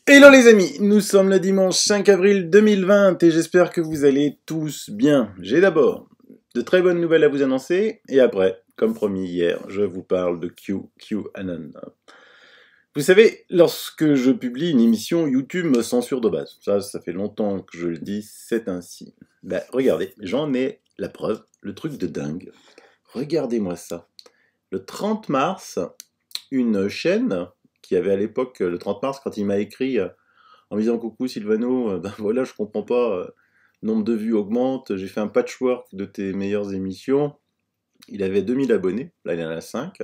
Hello les amis, nous sommes le dimanche 5 avril 2020 et j'espère que vous allez tous bien. J'ai d'abord de très bonnes nouvelles à vous annoncer et après, comme promis hier, je vous parle de QAnon. Vous savez, lorsque je publie une émission, YouTube me censure de base. Ça fait longtemps que je le dis, c'est ainsi. Ben, regardez, j'en ai la preuve, le truc de dingue. Regardez-moi ça. Le 30 mars, une chaîne qui avait à l'époque, le 30 mars, quand il m'a écrit en me disant coucou Sylvano, ben voilà, je comprends pas, nombre de vues augmente, j'ai fait un patchwork de tes meilleures émissions. Il avait 2000 abonnés, là il en a 5.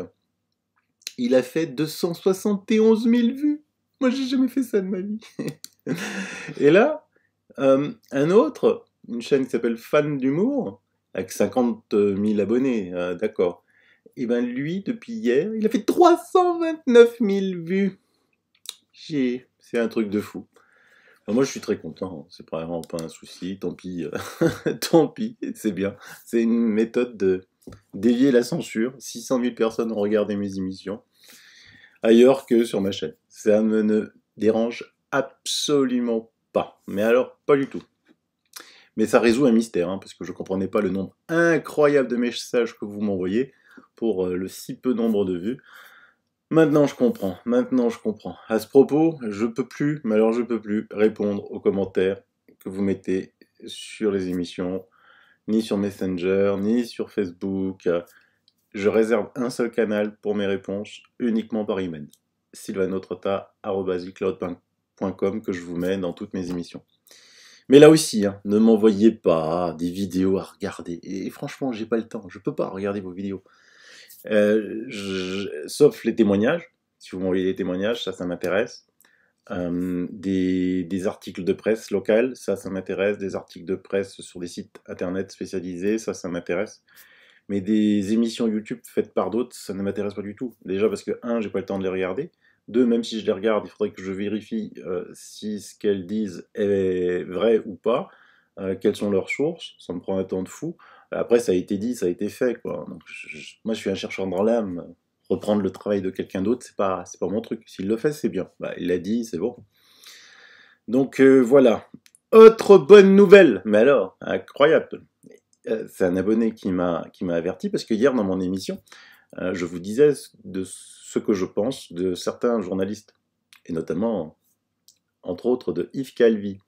Il a fait 271 000 vues. Moi j'ai jamais fait ça de ma vie. Et là, un autre, une chaîne qui s'appelle Fan d'humour, avec 50 000 abonnés, d'accord. Et ben lui, depuis hier, il a fait 329 000 vues. C'est un truc de fou. Alors moi je suis très content, c'est vraiment pas un souci, tant pis, tant pis, c'est bien. C'est une méthode de dévier la censure. 600 000 personnes ont regardé mes émissions, ailleurs que sur ma chaîne. Ça me ne dérange absolument pas, mais alors pas du tout. Mais ça résout un mystère, hein, parce que je comprenais pas le nombre incroyable de messages que vous m'envoyez pour le si peu nombre de vues. Maintenant je comprends. À ce propos, je peux plus, mais alors je peux plus répondre aux commentaires que vous mettez sur les émissions, ni sur Messenger, ni sur Facebook. Je réserve un seul canal pour mes réponses, uniquement par email. sylvanotrota@icloud.com que je vous mets dans toutes mes émissions. Mais là aussi, hein, ne m'envoyez pas des vidéos à regarder. Et franchement, j'ai pas le temps, je peux pas regarder vos vidéos. Sauf les témoignages. Si vous m'envoyez des témoignages, ça m'intéresse. Des articles de presse locales, ça m'intéresse. Des articles de presse sur des sites internet spécialisés, ça m'intéresse. Mais des émissions YouTube faites par d'autres, ça ne m'intéresse pas du tout. Déjà parce que, un, j'ai pas le temps de les regarder. Deux, même si je les regarde, il faudrait que je vérifie si ce qu'elles disent est vrai ou pas, quelles sont leurs sources, ça me prend un temps de fou. Après, ça a été dit, ça a été fait, quoi. Donc, moi, je suis un chercheur dans l'âme. Reprendre le travail de quelqu'un d'autre, c'est pas mon truc. S'il le fait, c'est bien. Bah, il l'a dit, c'est bon. Donc, voilà. Autre bonne nouvelle, mais alors, incroyable. C'est un abonné qui m'a averti, parce que hier, dans mon émission, je vous disais de ce que je pense de certains journalistes, et notamment, entre autres, de Yves Calvi.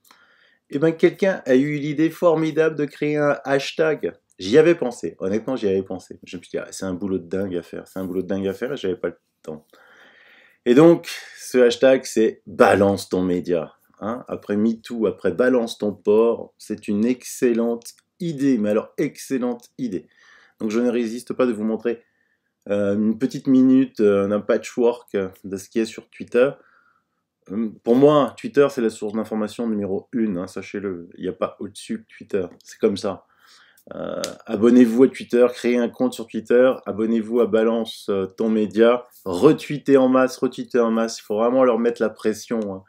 Et bien, quelqu'un a eu l'idée formidable de créer un hashtag. J'y avais pensé, honnêtement, j'y avais pensé. Je me suis dit, ah, c'est un boulot de dingue à faire, et j'avais pas le temps. Et donc, ce hashtag, c'est Balance ton média. Hein, après MeToo, après Balance ton port, c'est une excellente idée, mais alors excellente idée. Donc, je ne résiste pas de vous montrer une petite minute d'un patchwork de ce qui est sur Twitter. Pour moi, Twitter, c'est la source d'information numéro 1, hein, sachez-le. Il n'y a pas au-dessus de Twitter, c'est comme ça. Abonnez-vous à Twitter, créez un compte sur Twitter, abonnez-vous à Balance ton média, retweetez en masse, il faut vraiment leur mettre la pression. Hein.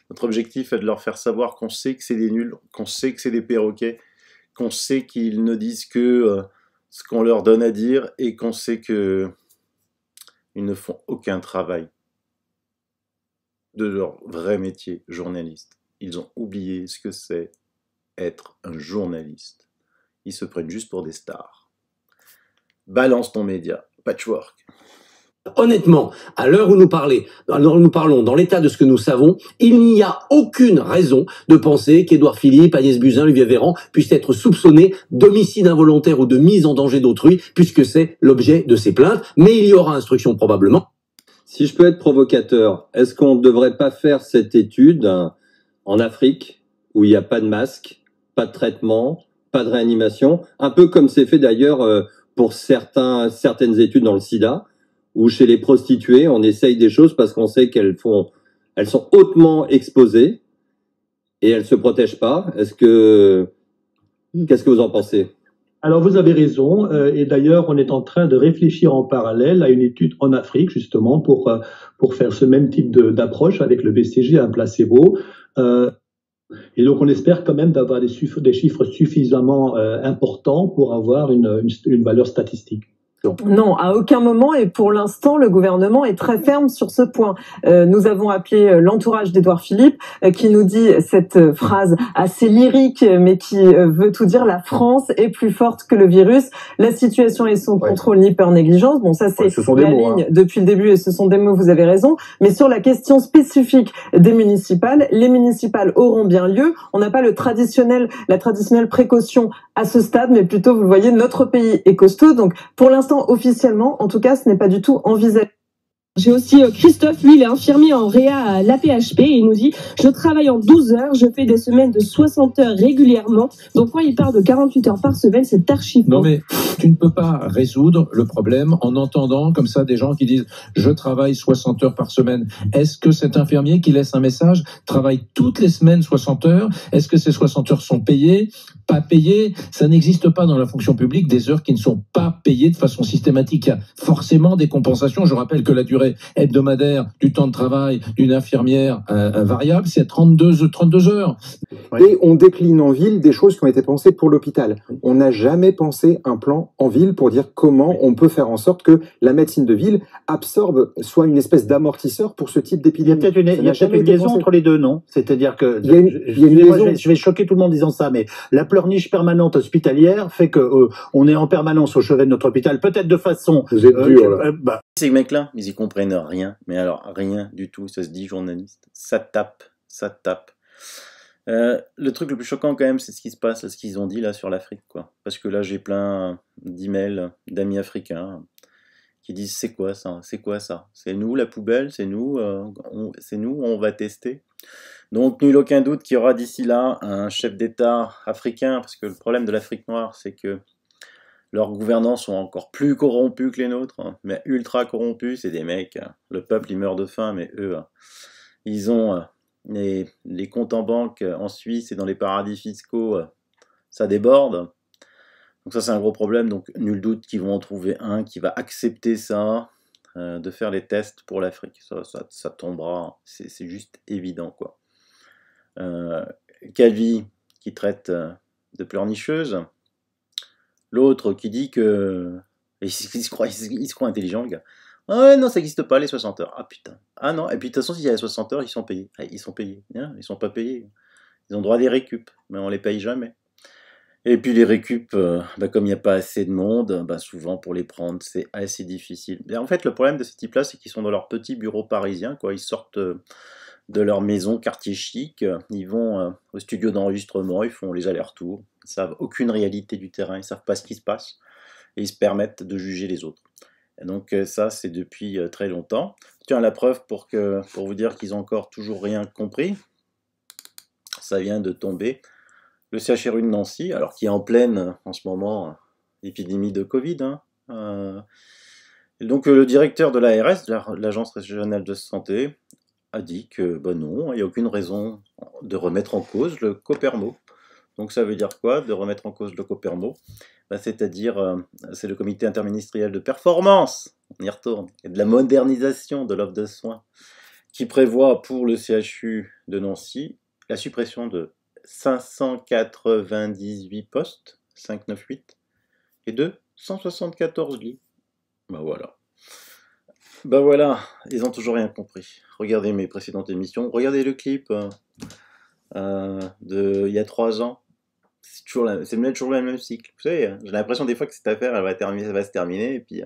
Notre objectif est de leur faire savoir qu'on sait que c'est des nuls, qu'on sait que c'est des perroquets, qu'on sait qu'ils ne disent que ce qu'on leur donne à dire et qu'on sait qu'ils ne font aucun travail de leur vrai métier, journaliste. Ils ont oublié ce que c'est être un journaliste. Ils se prennent juste pour des stars. Balance ton média, patchwork. Honnêtement, à l'heure où nous parlons, dans l'état de ce que nous savons, il n'y a aucune raison de penser qu'Édouard Philippe, Agnès Buzyn, Olivier Véran puissent être soupçonnés d'homicide involontaire ou de mise en danger d'autrui, puisque c'est l'objet de ces plaintes. Mais il y aura instruction probablement. Si je peux être provocateur, est-ce qu'on ne devrait pas faire cette étude en Afrique, où il n'y a pas de masque, pas de traitement, pas de réanimation, un peu comme c'est fait d'ailleurs pour certaines études dans le sida, où chez les prostituées, on essaye des choses parce qu'on sait elles sont hautement exposées et elles se protègent pas. Qu'est-ce que vous en pensez? Alors vous avez raison, et d'ailleurs on est en train de réfléchir en parallèle à une étude en Afrique justement pour faire ce même type d'approche avec le BCG, un placebo. Et donc on espère quand même d'avoir des chiffres suffisamment importants pour avoir une valeur statistique. Non, à aucun moment, et pour l'instant, le gouvernement est très ferme sur ce point. Nous avons appelé l'entourage d'Édouard Philippe, qui nous dit cette phrase assez lyrique, mais qui veut tout dire: la France est plus forte que le virus, la situation est sous contrôle, ni peur, négligence. Bon, ça c'est la ligne depuis le début, et ce sont des mots, vous avez raison. Mais sur la question spécifique des municipales, les municipales auront bien lieu. On n'a pas la traditionnelle précaution à ce stade, mais plutôt, vous le voyez, notre pays est costaud. Donc, pour l'instant, officiellement, en tout cas, ce n'est pas du tout envisagé. J'ai aussi Christophe, lui il est infirmier en réa à l'AP-HP et il nous dit: je travaille en 12 heures, je fais des semaines de 60 heures régulièrement. Donc quand il parle de 48 heures par semaine, c'est archi faux. Non mais tu ne peux pas résoudre le problème en entendant comme ça des gens qui disent je travaille 60 heures par semaine. Est-ce que cet infirmier qui laisse un message travaille toutes les semaines 60 heures? Est-ce que ces 60 heures sont payées? Pas payées? Ça n'existe pas dans la fonction publique des heures qui ne sont pas payées de façon systématique. Il y a forcément des compensations. Je rappelle que la durée hebdomadaire du temps de travail d'une infirmière variable, c'est 32 heures. Et on décline en ville des choses qui ont été pensées pour l'hôpital. On n'a jamais pensé un plan en ville pour dire comment on peut faire en sorte que la médecine de ville absorbe, soit une espèce d'amortisseur pour ce type d'épidémie. Il y a peut-être une liaison entre les deux, non? C'est-à-dire que, je vais choquer tout le monde en disant ça, mais la pleurniche permanente hospitalière fait que on est en permanence au chevet de notre hôpital, peut-être de façon... Vous êtes dur, là. Ces mecs-là, ils y comprennent rien, mais alors rien du tout, ça se dit journaliste, ça tape. Le truc le plus choquant quand même, c'est ce qui se passe, ce qu'ils ont dit là sur l'Afrique, quoi. Parce que là, j'ai plein d'emails d'amis africains qui disent: c'est quoi ça? C'est nous la poubelle? C'est nous, on va tester. Donc nul aucun doute qu'il y aura d'ici là un chef d'État africain, parce que le problème de l'Afrique noire, c'est que leurs gouvernants sont encore plus corrompus que les nôtres, mais ultra corrompus. C'est des mecs, le peuple il meurt de faim, mais eux, ils ont les comptes en banque en Suisse et dans les paradis fiscaux, ça déborde. Donc ça c'est un gros problème, donc nul doute qu'ils vont en trouver un qui va accepter ça, de faire les tests pour l'Afrique. Ça tombera, c'est juste évident, quoi. Calvi qui traite de pleurnicheuse. L'autre qui dit que... Il se croit intelligent, le gars. Ah ouais, non, ça n'existe pas, les 60 heures. Ah putain. Ah non, et puis de toute façon, s'il y a les 60 heures, ils sont payés. Ah, ils sont payés. Hein, ils sont pas payés. Ils ont droit à des récup, mais on les paye jamais. Et puis les récup, comme il n'y a pas assez de monde, souvent pour les prendre, c'est assez difficile. Et en fait, le problème de ces types-là, c'est qu'ils sont dans leur petit bureau parisien, quoi. Ils sortent de leur maison, quartier chic, ils vont au studio d'enregistrement, ils font les allers-retours, ils ne savent aucune réalité du terrain, ils ne savent pas ce qui se passe, et ils se permettent de juger les autres. Et donc ça, c'est depuis très longtemps. Tiens, la preuve pour vous dire qu'ils n'ont encore toujours rien compris, ça vient de tomber. Le CHRU de Nancy, alors qui est en pleine, en ce moment, épidémie de Covid, et donc le directeur de l'ARS, de l'Agence régionale de santé, a dit que non, il n'y a aucune raison de remettre en cause le Copermo. Donc ça veut dire quoi, de remettre en cause le Copermo? C'est-à-dire, c'est le comité interministériel de performance, on y retourne, et de la modernisation de l'offre de soins, qui prévoit pour le CHU de Nancy la suppression de 598 postes, 598, et de 174 lits. Voilà, ils n'ont toujours rien compris. Regardez mes précédentes émissions, regardez le clip de il y a 3 ans. C'est toujours le même cycle. Vous savez, j'ai l'impression des fois que cette affaire, elle va se terminer, et puis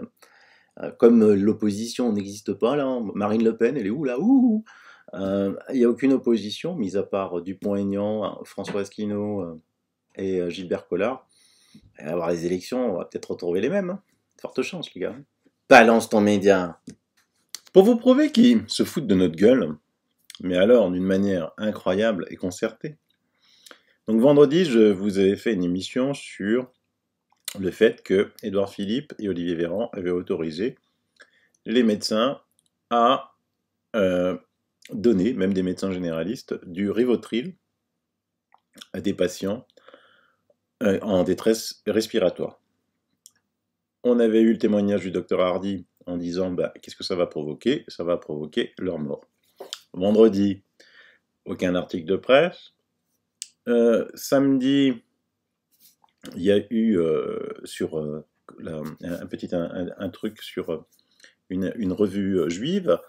comme l'opposition n'existe pas là, Marine Le Pen, elle est où là? Il n'y a aucune opposition, mis à part Dupont-Aignan, François Asselineau et Gilbert Collard. Et avoir les élections, on va peut-être retrouver les mêmes. Forte chance, les gars. Balance ton média. Pour vous prouver qu'ils se foutent de notre gueule, mais alors d'une manière incroyable et concertée. Donc vendredi, je vous ai fait une émission sur le fait que Édouard Philippe et Olivier Véran avaient autorisé les médecins à donner, même des médecins généralistes, du Rivotril à des patients en détresse respiratoire. On avait eu le témoignage du docteur Hardy en disant qu'est-ce que ça va provoquer? Ça va provoquer leur mort. Vendredi, aucun article de presse. Samedi, il y a eu sur un truc sur une revue juive,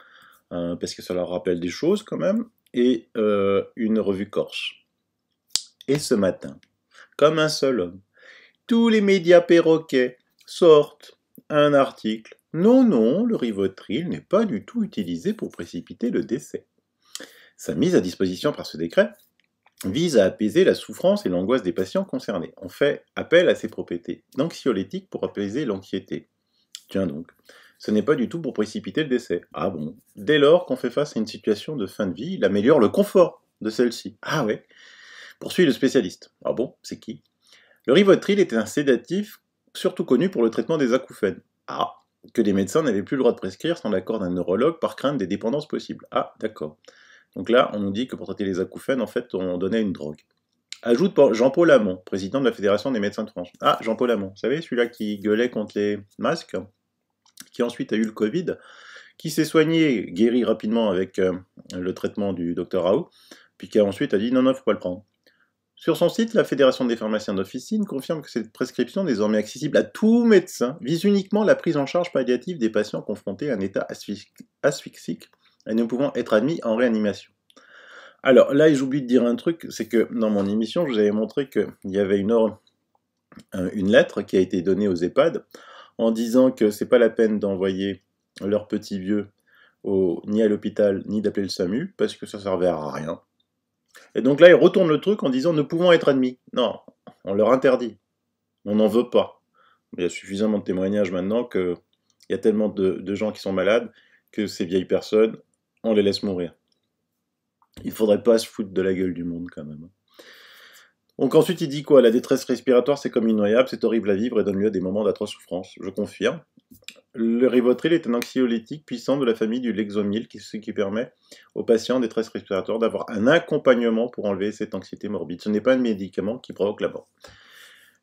parce que ça leur rappelle des choses quand même, et une revue corse. Et ce matin, comme un seul homme, tous les médias perroquets sortent un article. Non, non, le Rivotril n'est pas du tout utilisé pour précipiter le décès. Sa mise à disposition par ce décret vise à apaiser la souffrance et l'angoisse des patients concernés. On fait appel à ses propriétés d'anxiolytiques pour apaiser l'anxiété. Tiens donc, ce n'est pas du tout pour précipiter le décès. Ah bon? Dès lors qu'on fait face à une situation de fin de vie, il améliore le confort de celle-ci. Ah ouais? Poursuit le spécialiste. Ah bon? C'est qui? Le Rivotril était un sédatif surtout connu pour le traitement des acouphènes. Ah, que les médecins n'avaient plus le droit de prescrire sans l'accord d'un neurologue par crainte des dépendances possibles. Ah, d'accord. Donc là, on nous dit que pour traiter les acouphènes, en fait, on donnait une drogue. Ajoute Jean-Paul Hamon, président de la Fédération des médecins de France. Ah, Jean-Paul Hamon, vous savez, celui-là qui gueulait contre les masques, qui ensuite a eu le Covid, qui s'est soigné, guéri rapidement avec le traitement du docteur Raoult, puis qui ensuite a dit non, non, il ne faut pas le prendre. Sur son site, la Fédération des pharmaciens d'officine confirme que cette prescription, désormais accessible à tout médecin, vise uniquement la prise en charge palliative des patients confrontés à un état asphyxique et ne pouvant être admis en réanimation. Alors là, j'oublie de dire un truc, c'est que dans mon émission, je vous avais montré qu'il y avait une lettre qui a été donnée aux EHPAD en disant que c'est pas la peine d'envoyer leurs petits vieux ni à l'hôpital, ni d'appeler le SAMU, parce que ça servait à rien. Et donc là, ils retournent le truc en disant « ne pouvons être admis ». Non, on leur interdit. On n'en veut pas. Il y a suffisamment de témoignages maintenant qu'il y a tellement de gens qui sont malades que ces vieilles personnes, on les laisse mourir. Il ne faudrait pas se foutre de la gueule du monde quand même. Donc ensuite, il dit quoi? La détresse respiratoire, c'est comme innoyable, c'est horrible à vivre et donne lieu à des moments d'atroce souffrance. Je confirme. Le Rivotril est un anxiolytique puissant de la famille du Lexomil, ce qui permet aux patients en détresse respiratoire d'avoir un accompagnement pour enlever cette anxiété morbide. Ce n'est pas un médicament qui provoque la mort.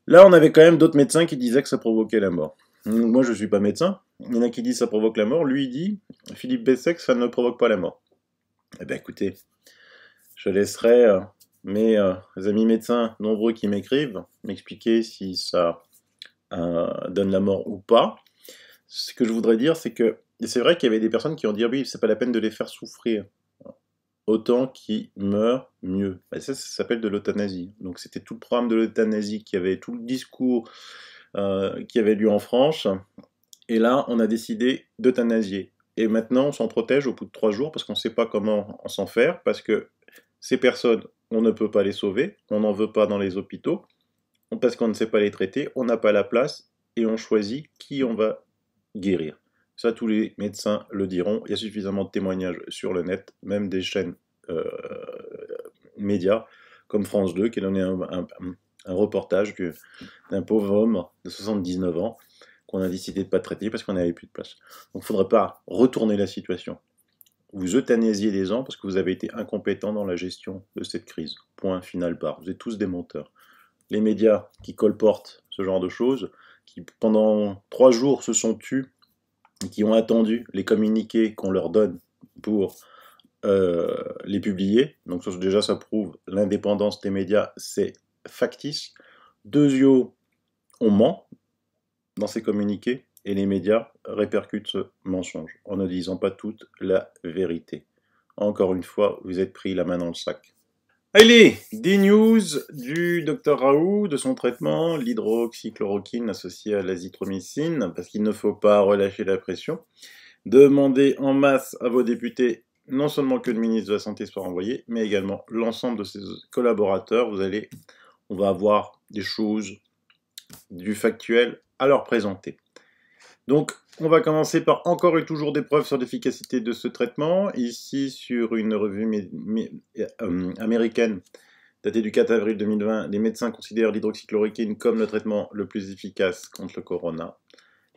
Là, on avait quand même d'autres médecins qui disaient que ça provoquait la mort. Moi, je ne suis pas médecin. Il y en a qui disent que ça provoque la mort. Lui, il dit, Philippe Bessec, ça ne provoque pas la mort. Eh bien, écoutez, je laisserai mes amis médecins nombreux qui m'écrivent m'expliquer si ça donne la mort ou pas. Ce que je voudrais dire, c'est que c'est vrai qu'il y avait des personnes qui ont dit « oui, c'est pas la peine de les faire souffrir. Autant qu'ils meurent, mieux. » Ça s'appelle de l'euthanasie. Donc c'était tout le programme de l'euthanasie, qui avait tout le discours qui avait lieu en France. Et là, on a décidé d'euthanasier. Et maintenant, on s'en protège au bout de 3 jours, parce qu'on ne sait pas comment s'en faire, parce que ces personnes, on ne peut pas les sauver, on n'en veut pas dans les hôpitaux, parce qu'on ne sait pas les traiter, on n'a pas la place, et on choisit qui on va guérir. Ça, tous les médecins le diront. Il y a suffisamment de témoignages sur le net, même des chaînes médias, comme France 2, qui a donné un reportage d'un pauvre homme de 79 ans qu'on a décidé de ne pas traiter parce qu'on n'avait plus de place. Donc il ne faudrait pas retourner la situation. Vous euthanasiez des gens parce que vous avez été incompétents dans la gestion de cette crise. Point final barre. Vous êtes tous des menteurs. Les médias qui colportent ce genre de choses, qui pendant 3 jours se sont tus, qui ont attendu les communiqués qu'on leur donne pour les publier. Donc déjà, ça prouve l'indépendance des médias, c'est factice. Deuxièmement, on ment dans ces communiqués, et les médias répercutent ce mensonge, en ne disant pas toute la vérité. Encore une fois, vous êtes pris la main dans le sac. Allez, des news du Dr Raoult, de son traitement, l'hydroxychloroquine associée à l'azithromycine, parce qu'il ne faut pas relâcher la pression. Demandez en masse à vos députés, non seulement que le ministre de la Santé soit renvoyé, mais également l'ensemble de ses collaborateurs. On va avoir des choses, du factuel à leur présenter. Donc, on va commencer par encore et toujours des preuves sur l'efficacité de ce traitement. Ici, sur une revue américaine datée du 4 avril 2020, les médecins considèrent l'hydroxychloroquine comme le traitement le plus efficace contre le corona.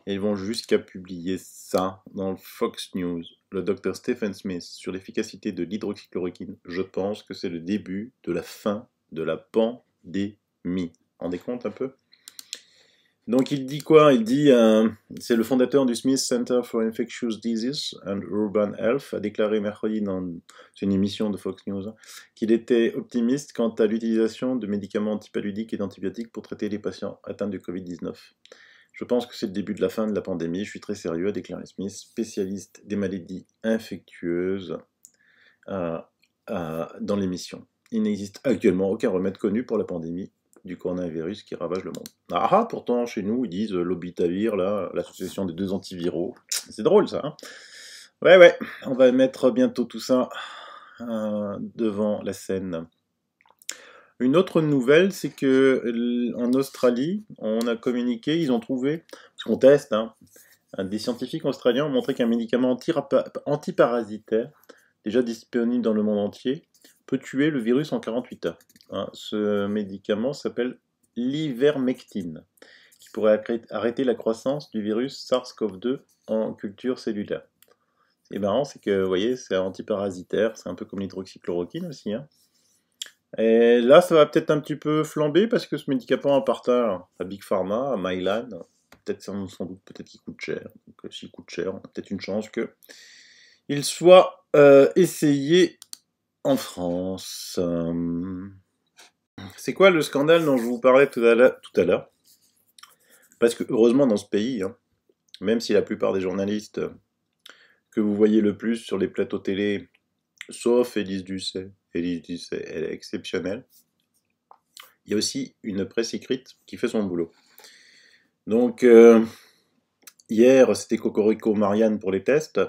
Et ils vont jusqu'à publier ça dans le Fox News. Le Dr Stephen Smith sur l'efficacité de l'hydroxychloroquine. Je pense que c'est le début de la fin de la pandémie. Vous rendez compte un peu ? Donc il dit quoi? Il dit, c'est le fondateur du Smith Center for Infectious Diseases and Urban Health, a déclaré mercredi dans une émission de Fox News qu'il était optimiste quant à l'utilisation de médicaments antipaludiques et d'antibiotiques pour traiter les patients atteints du Covid-19. Je pense que c'est le début de la fin de la pandémie. Je suis très sérieux, a déclaré Smith, spécialiste des maladies infectieuses dans l'émission. Il n'existe actuellement aucun remède connu pour la pandémie du coronavirus qui ravage le monde. Ah, pourtant, chez nous, ils disent l'Obitavir, là, l'association des 2 antiviraux. C'est drôle, ça, hein. Ouais, on va mettre bientôt tout ça devant la scène. Une autre nouvelle, c'est que en Australie, on a communiqué, ils ont trouvé, parce qu'on teste, hein, des scientifiques australiens ont montré qu'un médicament antiparasitaire, déjà disponible dans le monde entier, peut tuer le virus en 48 heures. Hein, ce médicament s'appelle l'ivermectine, qui pourrait arrêter la croissance du virus SARS-CoV-2 en culture cellulaire. Ce qui est marrant, c'est que, vous voyez, c'est antiparasitaire, c'est un peu comme l'hydroxychloroquine aussi, hein. Et là, ça va peut-être un petit peu flamber parce que ce médicament appartient à Big Pharma, à Mylan. Peut-être sans doute, peut-être qu'il coûte cher. Donc, s'il coûte cher, on a peut-être une chance qu'il soit essayé en France. C'est quoi le scandale dont je vous parlais tout à l'heure? Parce que heureusement dans ce pays, hein, même si la plupart des journalistes que vous voyez le plus sur les plateaux télé, sauf Élise Lucet, elle est exceptionnelle. Il y a aussi une presse écrite qui fait son boulot. Donc, hier, c'était Cocorico Marianne pour les tests,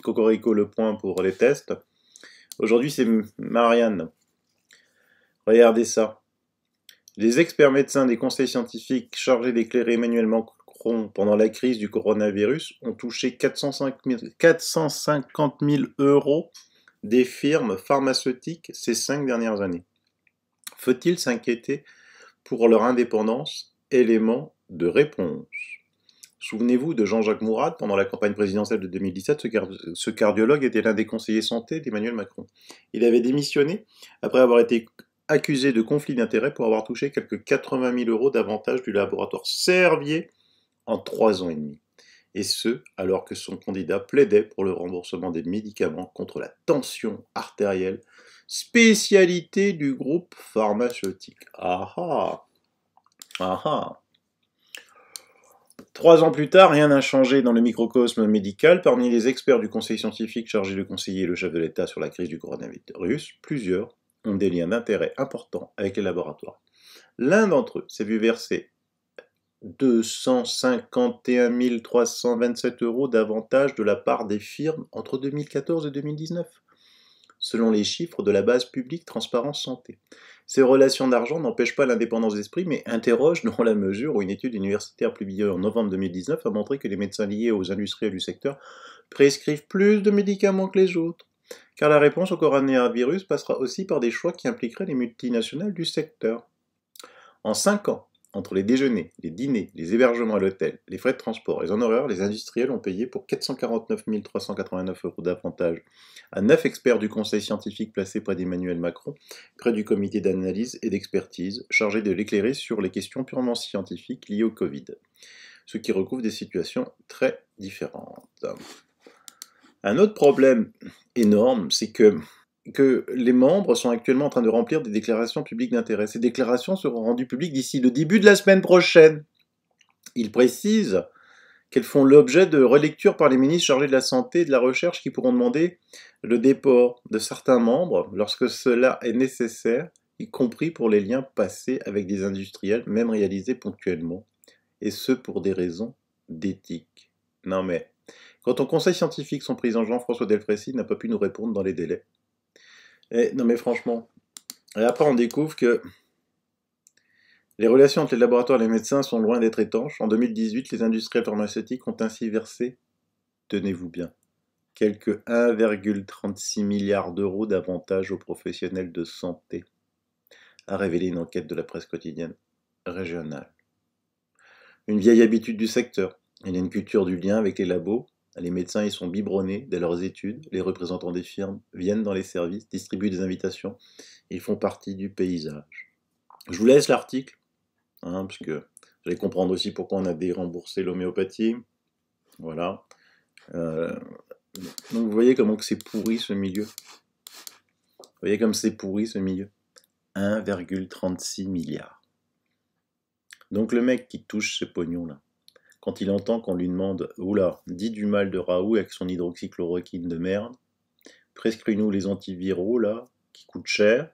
Cocorico Le Point pour les tests. Aujourd'hui, c'est Marianne. Regardez ça. Les experts médecins des conseils scientifiques chargés d'éclairer Emmanuel Macron pendant la crise du coronavirus ont touché 450 000 € des firmes pharmaceutiques ces 5 dernières années. Faut-il s'inquiéter pour leur indépendance? Élément de réponse. Souvenez-vous de Jean-Jacques Mourad, pendant la campagne présidentielle de 2017, ce cardiologue était l'un des conseillers santé d'Emmanuel Macron. Il avait démissionné après avoir été accusé de conflit d'intérêts pour avoir touché quelques 80 000 € d'avantages du laboratoire Servier en 3 ans et demi. Et ce, alors que son candidat plaidait pour le remboursement des médicaments contre la tension artérielle, spécialité du groupe pharmaceutique. Ah ah. Ah ah. 3 ans plus tard, rien n'a changé dans le microcosme médical. Parmi les experts du conseil scientifique chargé de conseiller le chef de l'État sur la crise du coronavirus, plusieurs ont des liens d'intérêt importants avec les laboratoires. L'un d'entre eux s'est vu verser 251 327 € d'avantages de la part des firmes entre 2014 et 2019, selon les chiffres de la base publique Transparence Santé. Ces relations d'argent n'empêchent pas l'indépendance d'esprit, mais interrogent dans la mesure où une étude universitaire publiée en novembre 2019 a montré que les médecins liés aux industriels du secteur prescrivent plus de médicaments que les autres. Car la réponse au coronavirus passera aussi par des choix qui impliqueraient les multinationales du secteur. En 5 ans, entre les déjeuners, les dîners, les hébergements à l'hôtel, les frais de transport, les honoraires, les industriels ont payé pour 449 389 € d'avantages à 9 experts du conseil scientifique placés près d'Emmanuel Macron, près du comité d'analyse et d'expertise, chargé de l'éclairer sur les questions purement scientifiques liées au Covid, ce qui recouvre des situations très différentes. Un autre problème énorme, c'est que les membres sont actuellement en train de remplir des déclarations publiques d'intérêt. Ces déclarations seront rendues publiques d'ici le début de la semaine prochaine. Ils précisent qu'elles font l'objet de relecture par les ministres chargés de la santé et de la recherche qui pourront demander le déport de certains membres lorsque cela est nécessaire, y compris pour les liens passés avec des industriels, même réalisés ponctuellement, et ce pour des raisons d'éthique. Non mais, quand au conseil scientifique, son président Jean-François Delfrécy n'a pas pu nous répondre dans les délais. Non mais franchement, et après on découvre que les relations entre les laboratoires et les médecins sont loin d'être étanches. En 2018, les industriels pharmaceutiques ont ainsi versé, tenez-vous bien, quelques 1,36 milliard € d'avantages aux professionnels de santé, a révélé une enquête de la presse quotidienne régionale. Une vieille habitude du secteur, il y a une culture du lien avec les labos. Les médecins y sont biberonnés dès leurs études, les représentants des firmes viennent dans les services, distribuent des invitations, ils font partie du paysage. Je vous laisse l'article, parce que vous allez comprendre aussi pourquoi on a déremboursé l'homéopathie. Voilà. Donc vous voyez comment c'est pourri ce milieu. Vous voyez comme c'est pourri ce milieu. 1,36 milliard. Donc le mec qui touche ces pognons là, quand il entend qu'on lui demande « Oula, dis du mal de Raoult avec son hydroxychloroquine de merde, prescris-nous les antiviraux, là, qui coûtent cher,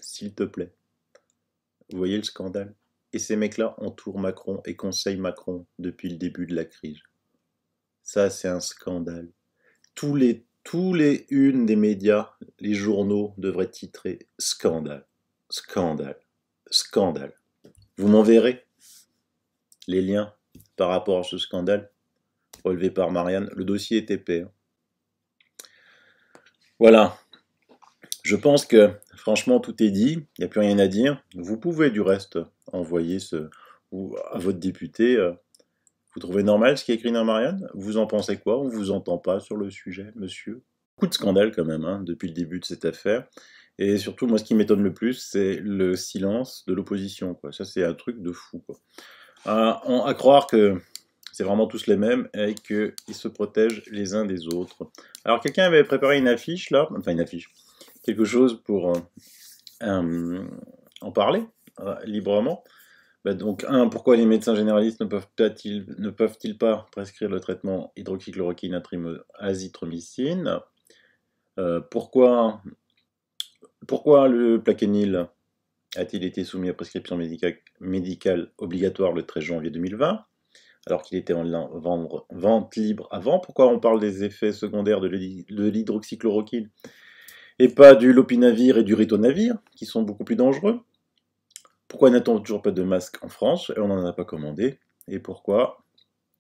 s'il te plaît. » Vous voyez le scandale? Et ces mecs-là entourent Macron et conseillent Macron depuis le début de la crise. Ça, c'est un scandale. Tous les unes des médias, les journaux devraient titrer « Scandale, scandale, scandale ». Vous m'enverrez les liens par rapport à ce scandale relevé par Marianne. Le dossier est épais. Voilà. Je pense que, franchement, tout est dit. Il n'y a plus rien à dire. Vous pouvez, du reste, envoyer à votre député. Vous trouvez normal ce qui est écrit dans Marianne? Vous en pensez quoi? On ne vous entend pas sur le sujet, monsieur? Beaucoup de scandales, quand même, depuis le début de cette affaire. Et surtout, moi, ce qui m'étonne le plus, c'est le silence de l'opposition, quoi. Ça, c'est un truc de fou, quoi. À croire que c'est vraiment tous les mêmes et qu'ils se protègent les uns des autres. Alors, quelqu'un avait préparé une affiche, là, enfin une affiche, quelque chose pour en parler librement. Donc, pourquoi les médecins généralistes ne peuvent-ils pas prescrire le traitement hydroxychloroquine azithromycine? Pourquoi le Plaquenil a-t-il été soumis à prescription médicale obligatoire le 13 janvier 2020, alors qu'il était en vente libre avant? Pourquoi on parle des effets secondaires de l'hydroxychloroquine et pas du lopinavir et du ritonavir, qui sont beaucoup plus dangereux? Pourquoi n'a-t-on toujours pas de masque en France et on n'en a pas commandé? Et pourquoi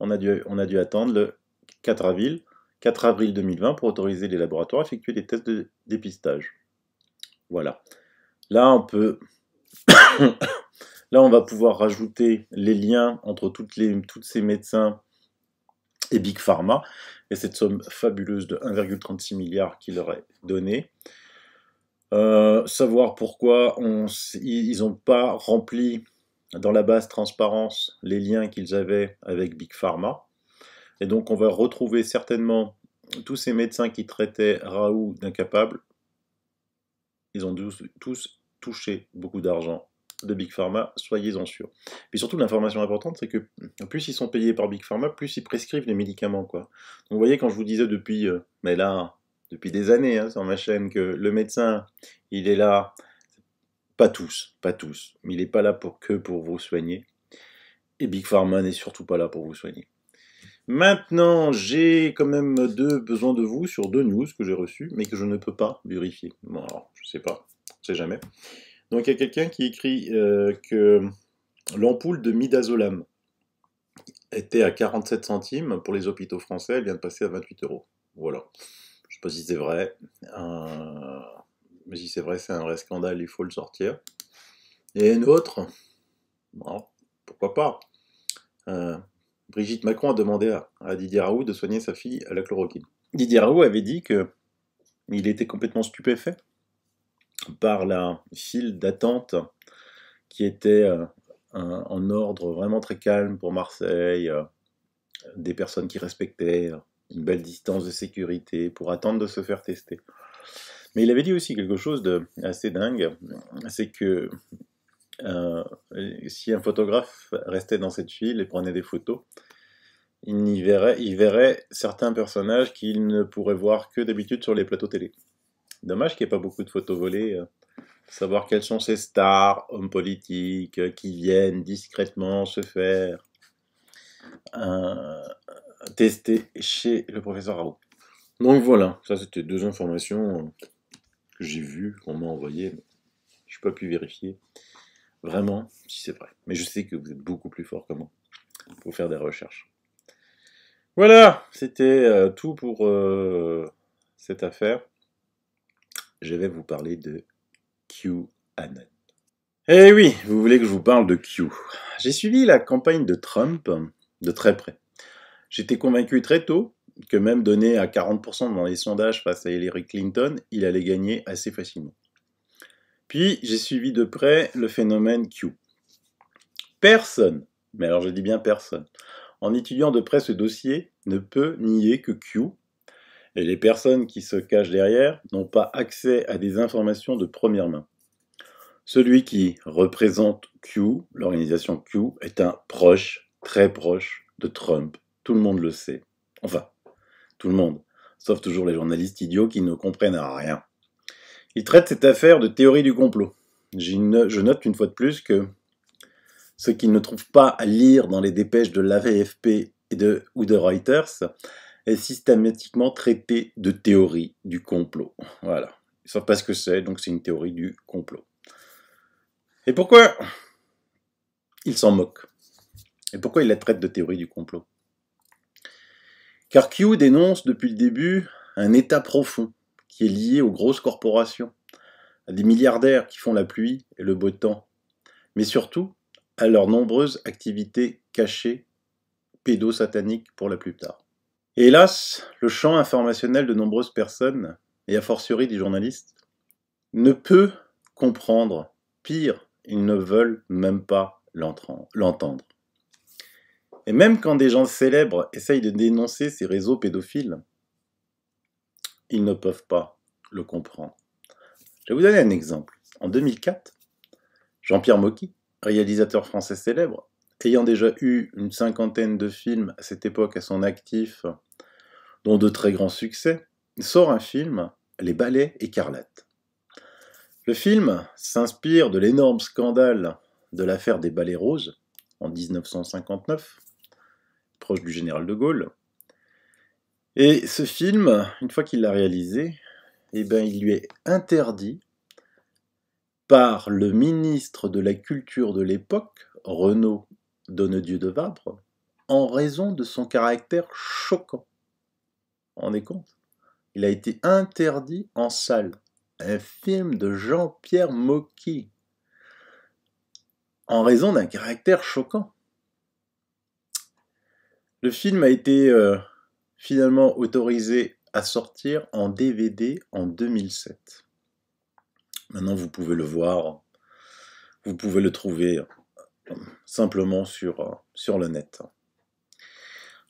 on a dû attendre le 4 avril 2020 pour autoriser les laboratoires à effectuer des tests de dépistage? Voilà. Là, on va pouvoir rajouter les liens entre tous ces médecins et Big Pharma, et cette somme fabuleuse de 1,36 milliard qu'il leur est donnée. Savoir pourquoi ils n'ont pas rempli dans la base transparence les liens qu'ils avaient avec Big Pharma. Et donc on va retrouver certainement tous ces médecins qui traitaient Raoult d'incapable. Ils ont tous touché beaucoup d'argent de Big Pharma, soyez-en sûrs. Puis surtout, l'information importante, c'est que plus ils sont payés par Big Pharma, plus ils prescrivent les médicaments, quoi. Donc vous voyez, quand je vous disais depuis des années sur ma chaîne, que le médecin, il est là, pas tous, mais il n'est pas là que pour vous soigner. Et Big Pharma n'est surtout pas là pour vous soigner. Maintenant, j'ai quand même besoin de vous sur 2 news que j'ai reçues, mais que je ne peux pas vérifier. Bon, alors, je sais pas, on sait jamais. Donc, il y a quelqu'un qui écrit que l'ampoule de midazolam était à 47 centimes pour les hôpitaux français, elle vient de passer à 28 €. Voilà. Je ne sais pas si c'est vrai. Mais si c'est vrai, c'est un vrai scandale, il faut le sortir. Et une autre, bon, pourquoi pas. Brigitte Macron a demandé à Didier Raoult de soigner sa fille à la chloroquine. Didier Raoult avait dit qu'il était complètement stupéfait par la file d'attente qui était en ordre vraiment très calme pour Marseille, des personnes qui respectaient une belle distance de sécurité pour attendre de se faire tester. Mais il avait dit aussi quelque chose d'assez dingue, c'est que si un photographe restait dans cette file et prenait des photos, il verrait certains personnages qu'il ne pourrait voir que d'habitude sur les plateaux télé. Dommage qu'il n'y ait pas beaucoup de photos volées, savoir quels sont ces stars, hommes politiques, qui viennent discrètement se faire tester chez le professeur Raoult. Donc voilà, ça c'était 2 informations que j'ai vues, qu'on m'a envoyées, je n'ai pas pu vérifier vraiment si c'est vrai. Mais je sais que vous êtes beaucoup plus fort que moi pour faire des recherches. Voilà, c'était tout pour cette affaire. Je vais vous parler de QAnon. Eh oui, vous voulez que je vous parle de Q. J'ai suivi la campagne de Trump de très près. J'étais convaincu très tôt que même donné à 40% dans les sondages face à Hillary Clinton, il allait gagner assez facilement. Puis j'ai suivi de près le phénomène Q. Personne, mais alors je dis bien personne, en étudiant de près ce dossier, ne peut nier que Q, et les personnes qui se cachent derrière, n'ont pas accès à des informations de première main. Celui qui représente Q, l'organisation Q, est un proche, très proche, de Trump. Tout le monde le sait. Enfin, tout le monde. Sauf toujours les journalistes idiots qui ne comprennent rien. Ils traitent cette affaire de théorie du complot. Je note une fois de plus que ce qu'ils ne trouvent pas à lire dans les dépêches de l'AFP ou de Reuters est systématiquement traité de théorie du complot. Voilà. Ils ne savent pas ce que c'est, donc c'est une théorie du complot. Et pourquoi ils s'en moquent? Et pourquoi ils la traitent de théorie du complot? Car Q dénonce depuis le début un état profond qui est lié aux grosses corporations, à des milliardaires qui font la pluie et le beau temps, mais surtout à leurs nombreuses activités cachées, pédosataniques pour la plupart. Et hélas, le champ informationnel de nombreuses personnes, et a fortiori des journalistes, ne peut comprendre. Pire, ils ne veulent même pas l'entendre. Et même quand des gens célèbres essayent de dénoncer ces réseaux pédophiles, ils ne peuvent pas le comprendre. Je vais vous donner un exemple. En 2004, Jean-Pierre Mocky, réalisateur français célèbre, ayant déjà eu une 50aine de films à cette époque à son actif, dont de très grands succès, sort un film, Les Balais écarlates. Le film s'inspire de l'énorme scandale de l'affaire des Balais roses, en 1959, proche du général de Gaulle. Et ce film, une fois qu'il l'a réalisé, il lui est interdit par le ministre de la Culture de l'époque, Renaud Donnedieu de Vabre, en raison de son caractère choquant. Vous vous rendez compte? Il a été interdit en salle. Un film de Jean-Pierre Mocky, en raison d'un caractère choquant. Le film a été finalement autorisé à sortir en DVD en 2007. Maintenant, vous pouvez le voir, vous pouvez le trouver simplement sur le net.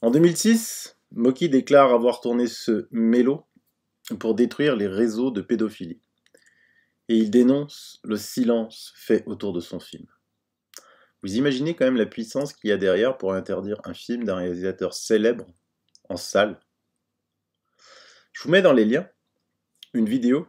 En 2006, Mocky déclare avoir tourné ce mélo pour détruire les réseaux de pédophilie. Et il dénonce le silence fait autour de son film. Vous imaginez quand même la puissance qu'il y a derrière pour interdire un film d'un réalisateur célèbre en salle. Je vous mets dans les liens une vidéo,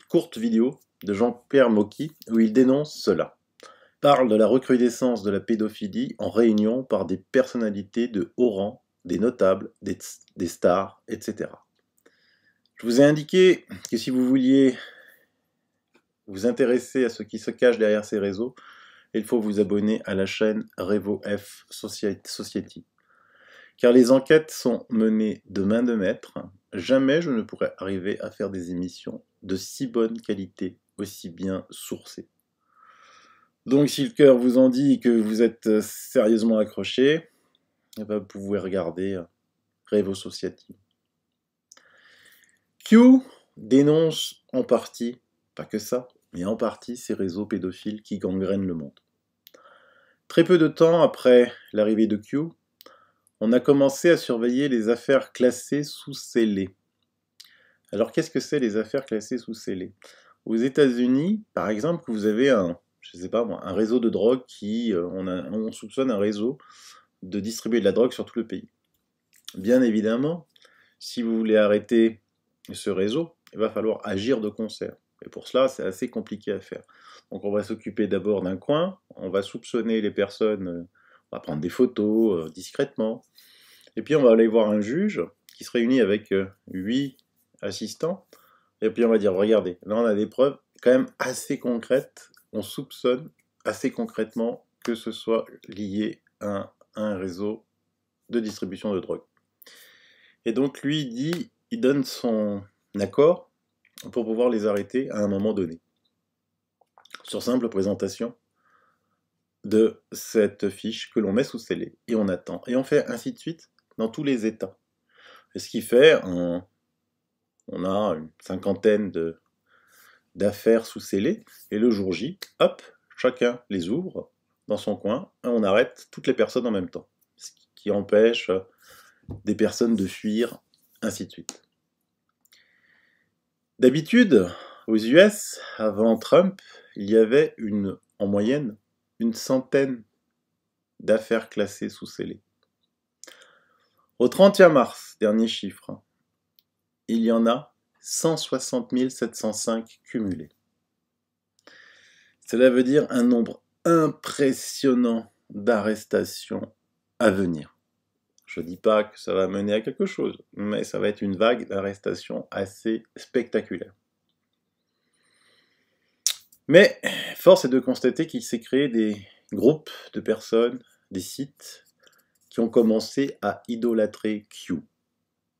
courte vidéo, de Jean-Pierre Mocky, où il dénonce cela. Il parle de la recrudescence de la pédophilie en réunion par des personnalités de haut rang, des notables, des stars, etc. Je vous ai indiqué que si vous vouliez vous intéresser à ce qui se cache derrière ces réseaux, il faut vous abonner à la chaîne RevoF Society. Car les enquêtes sont menées de main de maître. Jamais je ne pourrais arriver à faire des émissions de si bonne qualité, aussi bien sourcées. Donc si le cœur vous en dit que vous êtes sérieusement accroché, vous pouvez regarder Revo Society. Q dénonce en partie, pas que ça, mais en partie ces réseaux pédophiles qui gangrènent le monde. Très peu de temps après l'arrivée de Q, on a commencé à surveiller les affaires classées sous scellé. Alors qu'est-ce que c'est les affaires classées sous scellé? Aux États-Unis, par exemple, vous avez un réseau de drogue on soupçonne un réseau de distribuer de la drogue sur tout le pays. Bien évidemment, si vous voulez arrêter ce réseau, il va falloir agir de concert. Et pour cela, c'est assez compliqué à faire. Donc on va s'occuper d'abord d'un coin, on va soupçonner les personnes, on va prendre des photos discrètement, et puis on va aller voir un juge qui se réunit avec 8 assistants, et puis on va dire, regardez, là on a des preuves quand même assez concrètes, on soupçonne assez concrètement que ce soit lié à un réseau de distribution de drogue. Et donc lui il donne son accord pour pouvoir les arrêter à un moment donné. Sur simple présentation de cette fiche que l'on met sous scellé, et on attend. Et on fait ainsi de suite dans tous les États. Et ce qui fait, on a une 50aine d'affaires sous scellé, et le jour J, hop, chacun les ouvre dans son coin, et on arrête toutes les personnes en même temps. Ce qui empêche des personnes de fuir, ainsi de suite. D'habitude, aux US, avant Trump, il y avait en moyenne une centaine d'affaires classées sous scellé. Au 31 mars, dernier chiffre, il y en a 160 705 cumulés. Cela veut dire un nombre impressionnant d'arrestations à venir. Je ne dis pas que ça va mener à quelque chose, mais ça va être une vague d'arrestations assez spectaculaire. Mais force est de constater qu'il s'est créé des groupes de personnes, des sites, qui ont commencé à idolâtrer Q.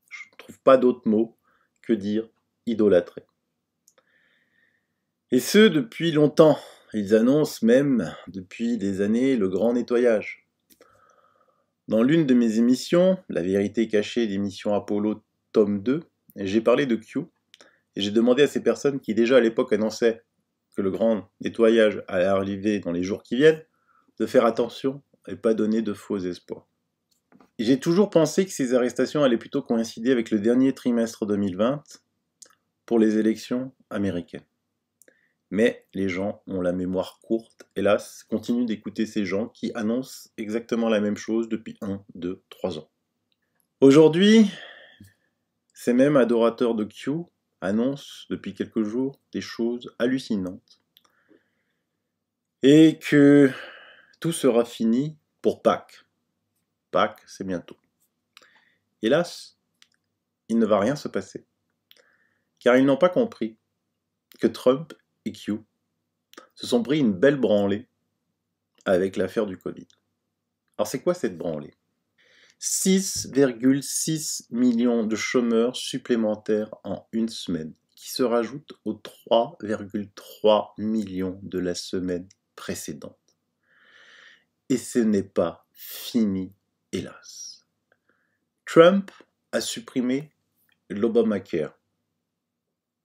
Je ne trouve pas d'autre mot que dire idolâtrer. Et ce, depuis longtemps. Ils annoncent même, depuis des années, le grand nettoyage. Dans l'une de mes émissions, La vérité cachée des missions Apollo, tome 2, j'ai parlé de Q, et j'ai demandé à ces personnes qui déjà à l'époque annonçaient que le grand nettoyage allait arriver dans les jours qui viennent, de faire attention et pas donner de faux espoirs. Et j'ai toujours pensé que ces arrestations allaient plutôt coïncider avec le dernier trimestre 2020 pour les élections américaines. Mais les gens ont la mémoire courte, hélas, continuent d'écouter ces gens qui annoncent exactement la même chose depuis 1, 2, 3 ans. Aujourd'hui, ces mêmes adorateurs de Q annoncent depuis quelques jours des choses hallucinantes. Et que tout sera fini pour Pâques. Pâques, c'est bientôt. Hélas, il ne va rien se passer. Car ils n'ont pas compris que Trump et Q se sont pris une belle branlée avec l'affaire du Covid. Alors c'est quoi cette branlée ? 6,6 millions de chômeurs supplémentaires en une semaine, qui se rajoutent aux 3,3 millions de la semaine précédente. Et ce n'est pas fini, hélas. Trump a supprimé l'Obamacare,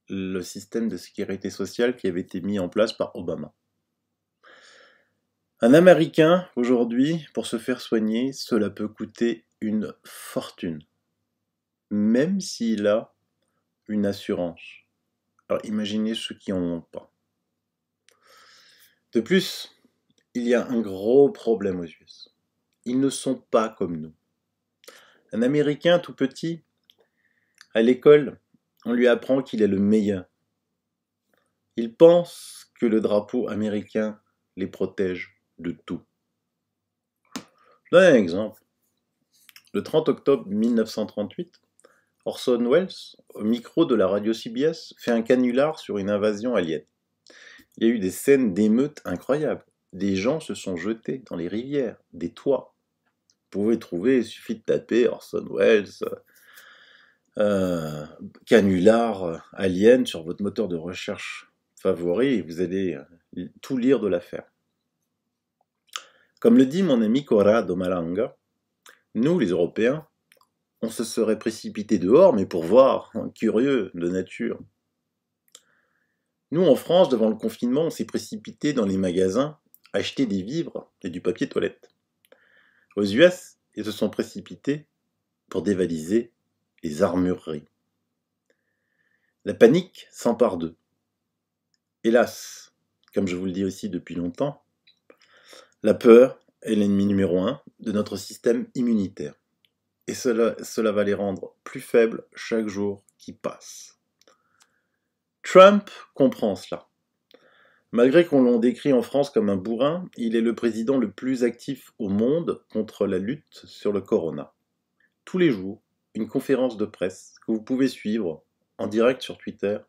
le système de sécurité sociale qui avait été mis en place par Obama. Un Américain, aujourd'hui, pour se faire soigner, cela peut coûter une fortune, même s'il a une assurance. Alors imaginez ceux qui n'en ont pas. De plus, il y a un gros problème aux US. Ils ne sont pas comme nous. Un Américain tout petit, à l'école, on lui apprend qu'il est le meilleur. Il pense que le drapeau américain les protège de tout. Je donne un exemple. Le 30 octobre 1938, Orson Welles, au micro de la radio CBS, fait un canular sur une invasion alien. Il y a eu des scènes d'émeutes incroyables. Des gens se sont jetés dans les rivières, des toits. Vous pouvez trouver, il suffit de taper Orson Welles, canular alien sur votre moteur de recherche favori et vous allez tout lire de l'affaire. Comme le dit mon ami Corrado Malanga, nous les Européens, on se serait précipité dehors mais pour voir, curieux de nature. Nous en France, devant le confinement, on s'est précipité dans les magasins acheter des vivres et du papier toilette. Aux US, ils se sont précipités pour dévaliser les armureries. La panique s'empare d'eux. Hélas, comme je vous le dis aussi depuis longtemps, la peur est l'ennemi numéro 1 de notre système immunitaire. Et cela va les rendre plus faibles chaque jour qui passe. Trump comprend cela. Malgré qu'on l'on décrit en France comme un bourrin, il est le président le plus actif au monde contre la lutte sur le corona. Tous les jours, une conférence de presse que vous pouvez suivre en direct sur Twitter,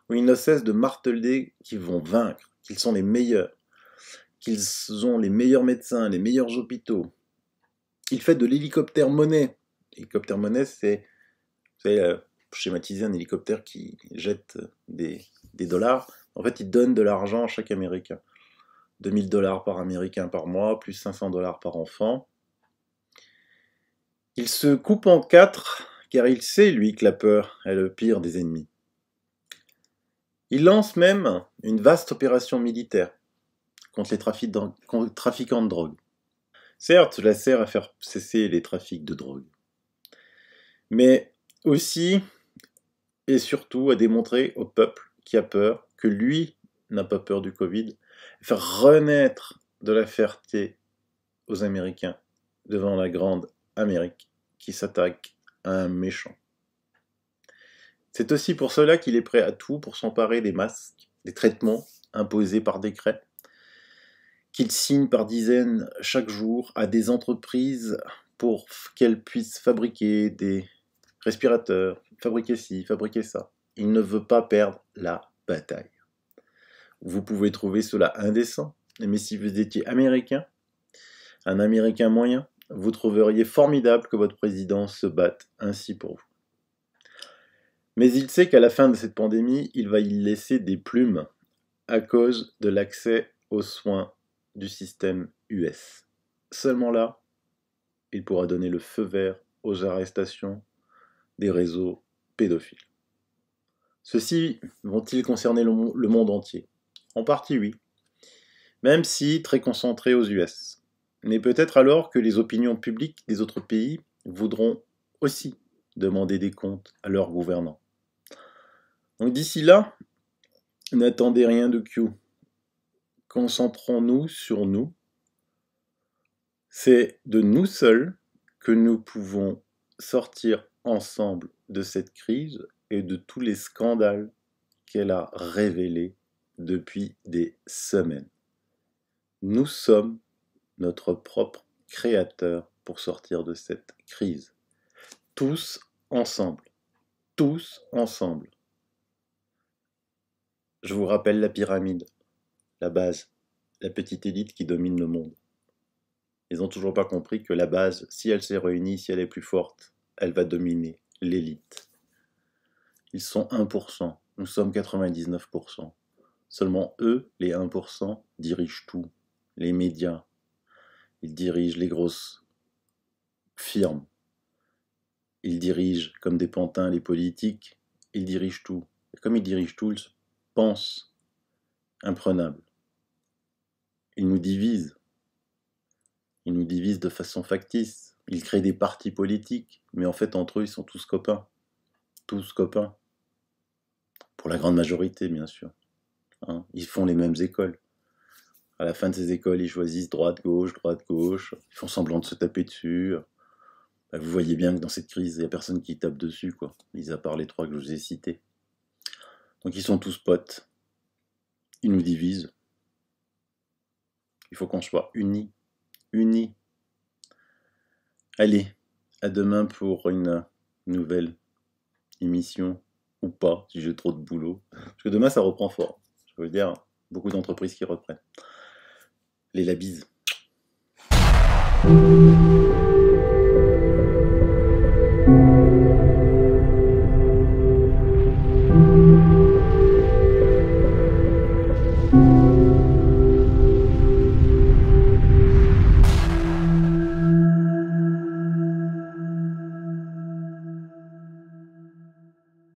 où il ne cesse de marteler qu'ils vont vaincre, qu'ils sont les meilleurs, qu'ils ont les meilleurs médecins, les meilleurs hôpitaux. Il fait de l'hélicoptère monnaie. L'hélicoptère monnaie, c'est, vous savez, schématiser un hélicoptère qui jette des dollars. En fait, il donne de l'argent à chaque Américain. 2000 $ par Américain par mois, plus 500 $ par enfant. Il se coupe en 4, car il sait, lui, que la peur est le pire des ennemis. Il lance même une vaste opération militaire contre les trafiquants de drogue. Certes, cela sert à faire cesser les trafics de drogue, mais aussi et surtout à démontrer au peuple qui a peur que lui n'a pas peur du Covid, faire renaître de la fierté aux Américains devant la grande Amérique qui s'attaque à un méchant. C'est aussi pour cela qu'il est prêt à tout pour s'emparer des masques, des traitements imposés par décret, qu'il signe par dizaines chaque jour à des entreprises pour qu'elles puissent fabriquer des respirateurs, fabriquer ci, fabriquer ça. Il ne veut pas perdre la bataille. Vous pouvez trouver cela indécent, mais si vous étiez américain, un Américain moyen, vous trouveriez formidable que votre président se batte ainsi pour vous. Mais il sait qu'à la fin de cette pandémie, il va y laisser des plumes à cause de l'accès aux soins du système US. Seulement là, il pourra donner le feu vert aux arrestations des réseaux pédophiles. Ceux-ci vont-ils concerner le monde entier? En partie oui, même si très concentrés aux US. Mais peut-être alors que les opinions publiques des autres pays voudront aussi demander des comptes à leurs gouvernants. Donc d'ici là, n'attendez rien de Q. Concentrons-nous sur nous. C'est de nous seuls que nous pouvons sortir ensemble de cette crise et de tous les scandales qu'elle a révélés depuis des semaines. Nous sommes notre propre créateur pour sortir de cette crise. Tous ensemble. Tous ensemble. Je vous rappelle la pyramide, la base, la petite élite qui domine le monde. Ils n'ont toujours pas compris que la base, si elle s'est réunie, si elle est plus forte, elle va dominer l'élite. Ils sont 1%, nous sommes 99%. Seulement eux, les 1%, dirigent tout. Les médias, ils dirigent les grosses firmes. Ils dirigent comme des pantins les politiques. Ils dirigent tout. Et comme ils dirigent tout, ils pensent imprenables. Ils nous divisent. Ils nous divisent de façon factice. Ils créent des partis politiques. Mais en fait, entre eux, ils sont tous copains. Tous copains. Pour la grande majorité, bien sûr. Hein, ils font les mêmes écoles. À la fin de ces écoles, ils choisissent droite-gauche. Ils font semblant de se taper dessus. Vous voyez bien que dans cette crise, il n'y a personne qui tape dessus, quoi. Mis à part les trois que je vous ai cités. Donc ils sont tous potes. Ils nous divisent. Il faut qu'on soit unis. Unis. Allez, à demain pour une nouvelle émission. Ou pas, si j'ai trop de boulot. Parce que demain, ça reprend fort. Je veux dire, beaucoup d'entreprises qui reprennent. La bise.